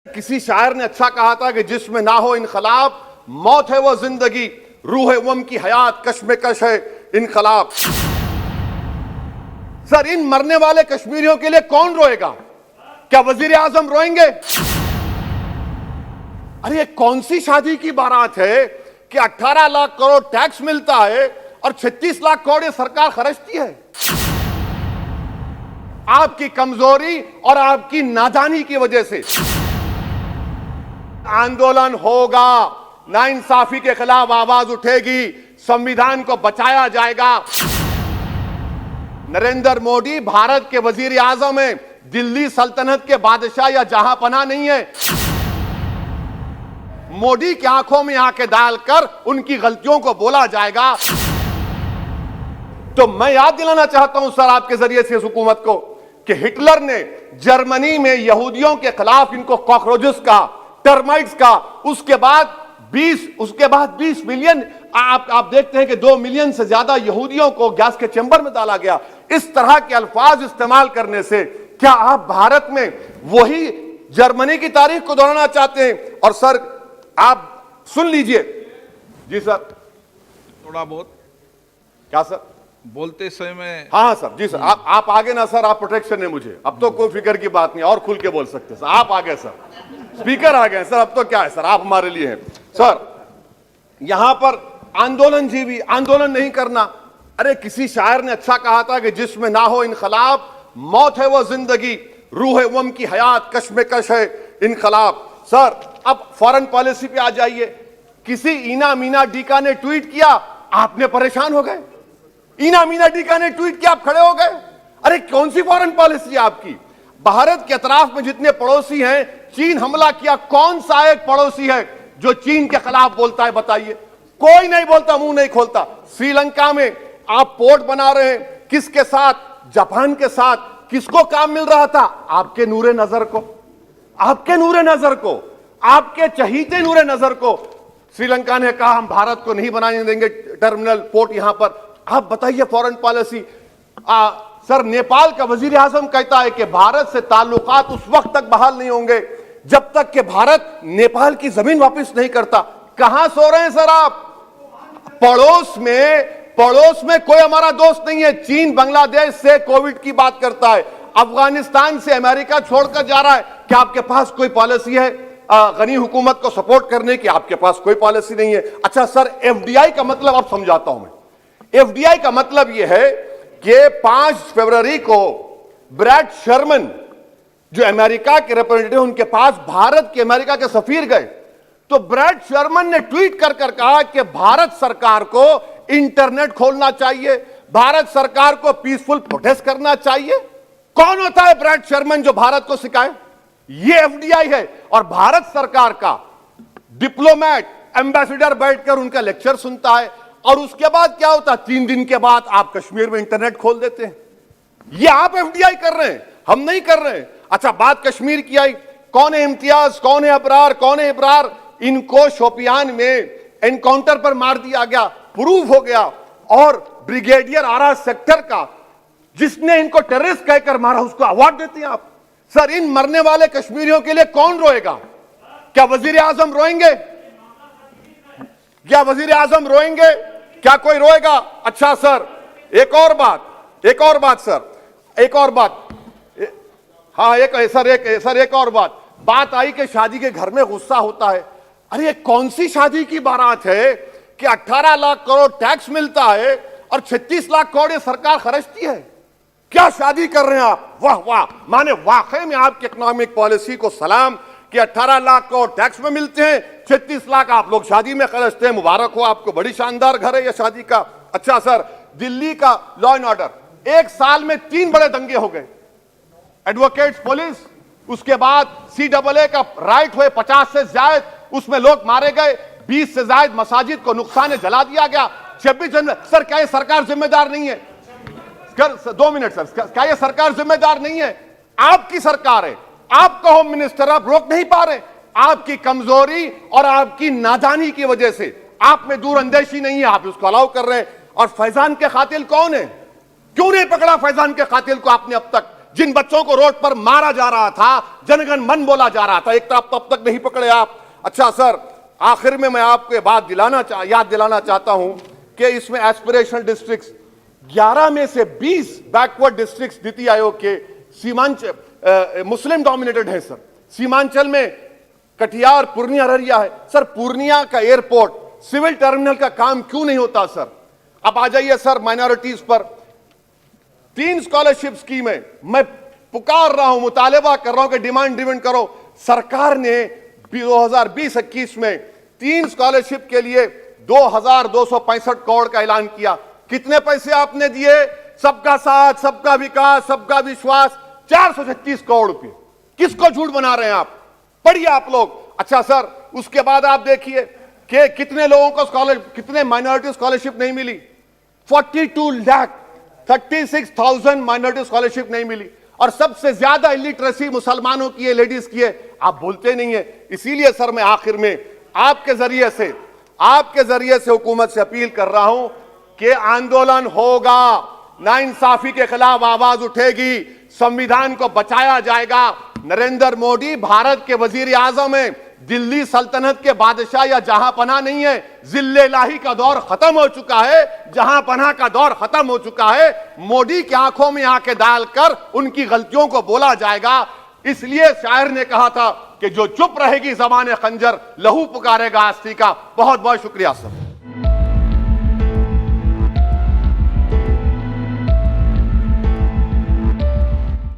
किसी शायर ने अच्छा कहा था कि जिसमें ना हो इनकलाब, मौत है वो जिंदगी, रूह वम की हयात, कश्मकश है इनकलाब। सर, इन मरने वाले कश्मीरियों के लिए कौन रोएगा? क्या वजीर आजम रोएंगे? अरे ये कौन सी शादी की बारात है कि 18 लाख करोड़ टैक्स मिलता है और 36 लाख करोड़ ये सरकार खर्चती है? आपकी कमजोरी और आपकी नादानी की वजह से आंदोलन होगा, नाइंसाफी के खिलाफ आवाज उठेगी, संविधान को बचाया जाएगा। नरेंद्र मोदी भारत के वजीर आजम हैं, दिल्ली सल्तनत के बादशाह या जहांपना नहीं है। मोदी की आंखों में आंखें डालकर उनकी गलतियों को बोला जाएगा। तो मैं याद दिलाना चाहता हूं सर आपके जरिए से इस हुकूमत को कि हिटलर ने जर्मनी में यहूदियों के खिलाफ इनको कॉकरोचेस का, टर्माइट्स का, उसके बाद 20 मिलियन, आप देखते हैं कि 2 मिलियन से ज्यादा यहूदियों को गैस के चैम्बर में डाला गया। इस तरह के अल्फाज इस्तेमाल करने से क्या आप भारत में वही जर्मनी की तारीख को दोहराना चाहते हैं? और सर आप सुन लीजिए। जी सर, थोड़ा बहुत क्या सर बोलते समय में। हाँ सर, जी सर, आप आगे ना सर, आप प्रोटेक्शन है मुझे, अब तो कोई फिक्र की बात नहीं, और खुल के बोल सकते सर। आप आ गए सर, स्पीकर आ गए सर, अब तो क्या है सर, आप हमारे लिए हैं सर। यहां पर आंदोलन जीवी, आंदोलन नहीं करना। अरे किसी शायर ने अच्छा कहा था कि जिसमें ना हो इनकलाब, मौत है वो जिंदगी, रूह वम की हयात, कश्मकश है इनकलाब। सर अब फॉरेन पॉलिसी पे आ जाइए। किसी इना मीना डीका ने ट्वीट किया, आपने परेशान हो गए। इना मीना डीका ने ट्वीट किया, आप खड़े हो गए। अरे कौन सी फॉरेन पॉलिसी है आपकी? भारत के अतराफ में जितने पड़ोसी हैं, चीन हमला किया, कौन सा एक पड़ोसी है जो चीन के खिलाफ बोलता है? बताइए। कोई नहीं बोलता, मुंह नहीं खोलता। श्रीलंका में आप पोर्ट बना रहे हैं, किसके साथ? जापान के साथ। किसको काम मिल रहा था? आपके नूरे नजर को, आपके नूरे नजर को, आपके चहीते नूरे नजर को। श्रीलंका ने कहा हम भारत को नहीं बनाने देंगे टर्मिनल पोर्ट यहां पर। आप बताइए फॉरेन पॉलिसी। सर नेपाल का वजीर आजम कहता है कि भारत से ताल्लुकात उस वक्त तक बहाल नहीं होंगे जब तक कि भारत नेपाल की जमीन वापस नहीं करता। कहां सो रहे हैं सर आप? पड़ोस में कोई हमारा दोस्त नहीं है। चीन बांग्लादेश से कोविड की बात करता है, अफगानिस्तान से अमेरिका छोड़कर जा रहा है। क्या आपके पास कोई पॉलिसी है गनी हुकूमत को सपोर्ट करने की? आपके पास कोई पॉलिसी नहीं है। अच्छा सर, एफडीआई का मतलब अब समझाता हूं मैं। एफडीआई का मतलब यह है कि 5 फरवरी को ब्रैड शर्मन जो अमेरिका के रिप्रेजेंटेटिव, उनके पास भारत के अमेरिका के सफीर गए, तो ब्रैड शर्मन ने ट्वीट कर कहा कि भारत सरकार को इंटरनेट खोलना चाहिए, भारत सरकार को पीसफुल प्रोटेस्ट करना चाहिए। कौन होता है ब्रैड शर्मन जो भारत को सिखाए? ये एफडीआई है। और भारत सरकार का डिप्लोमेट, एम्बेसडर बैठकर उनका लेक्चर सुनता है, और उसके बाद क्या होता है? 3 दिन के बाद आप कश्मीर में इंटरनेट खोल देते हैं। ये आप एफडीआई कर रहे हैं, हम नहीं कर रहे हैं। अच्छा, बात कश्मीर की आई। कौन है इम्तियाज, कौन है अबरार, कौन है इब्रार? इनको शोपियान में एनकाउंटर पर मार दिया गया, प्रूव हो गया। और ब्रिगेडियर आरा सेक्टर का जिसने इनको टेररिस्ट कहकर मारा, उसको अवार्ड देते हैं आप। सर, इन मरने वाले कश्मीरियों के लिए कौन रोएगा? क्या वजीर आजम रोएंगे? क्या वजीर आजम रोएंगे? क्या कोई रोएगा? अच्छा सर, एक और बात सर, एक और बात। हाँ, एक और बात आई कि शादी के घर में गुस्सा होता है। अरे ये कौन सी शादी की बारात है कि 18 लाख करोड़ टैक्स मिलता है और 36 लाख करोड़ ये सरकार खर्चती है? क्या शादी कर रहे हैं आप? वाह वाह, माने वाकई में आपकी इकोनॉमिक पॉलिसी को सलाम कि 18 लाख करोड़ टैक्स में मिलते हैं, 36 लाख आप लोग शादी में खर्चते हैं। मुबारक हो आपको, बड़ी शानदार घर है ये शादी का। अच्छा सर, दिल्ली का लॉ एंड ऑर्डर, 1 साल में 3 बड़े दंगे हो गए। एडवोकेट्स पुलिस, उसके बाद CAA का राइट हुए 50 से ज्यादा, उसमें लोग मारे गए। 20 से ज्यादा मसाजिद को नुकसान जला दिया गया। 26 जनवरी। सर क्या ये सरकार जिम्मेदार नहीं है? 2 मिनट सर, क्या ये सरकार जिम्मेदार नहीं है? आपकी सरकार है, आपका होम मिनिस्टर, आप रोक नहीं पा रहे। आपकी कमजोरी और आपकी नादानी की वजह से, आप में दूरअंदेशी नहीं है, आप इसको अलाउ कर रहे हैं। और फैजान के कातिल कौन है? क्यों नहीं पकड़ा फैजान के कातिल को आपने अब तक? जिन बच्चों को रोड पर मारा जा रहा था, जनगण मन बोला जा रहा था, एक तरफ तब तक नहीं पकड़े आप। अच्छा सर, आखिर में मैं आपको याद दिलाना चाहता हूं कि इसमें एस्पिरेशनल डिस्ट्रिक्ट्स 11 में से 20 बैकवर्ड डिस्ट्रिक्ट्स नीति आयोग के सीमांचल मुस्लिम डोमिनेटेड है सर। सीमांचल में कटिहार, पूर्णिया, अररिया है सर। पूर्णिया का एयरपोर्ट, सिविल टर्मिनल का काम क्यों नहीं होता सर? अब आ जाइए सर माइनॉरिटीज पर। 3 स्कॉलरशिप स्कीम है, मैं पुकार रहा हूं, मुतालिबा कर रहा हूं कि डिमांड ड्रिवन करो। सरकार ने 2020-21 में 3 स्कॉलरशिप के लिए 2265 करोड़ का ऐलान किया। कितने पैसे आपने दिए? सबका साथ, सबका विकास, सबका विश्वास, 436 करोड़ रुपए। किसको झूठ बना रहे हैं आप? पढ़िए आप लोग। अच्छा सर, उसके बाद आप देखिए कि कितने लोगों को कितने माइनॉरिटी स्कॉलरशिप नहीं मिली। 42,36,000 माइनॉरिटी स्कॉलरशिप नहीं मिली। और सबसे ज्यादा इलिटरेसी मुसलमानों की है, लेडीज की है। आप बोलते नहीं है। इसीलिए सर मैं आखिर में आपके जरिए से हुकूमत से अपील कर रहा हूं कि आंदोलन होगा, नाइंसाफी के खिलाफ आवाज उठेगी, संविधान को बचाया जाएगा। नरेंद्र मोदी भारत के वजीर आजम है, दिल्ली सल्तनत के बादशाह या जहां पनाह नहीं है। जिल्ले लाही का दौर खत्म हो चुका है, जहां पनाह का दौर खत्म हो चुका है। मोदी की आंखों में आंखें डालकर उनकी गलतियों को बोला जाएगा। इसलिए शायर ने कहा था कि जो चुप रहेगी ज़बान खंजर, लहू पुकारेगा आस्ती का। बहुत बहुत शुक्रिया सर।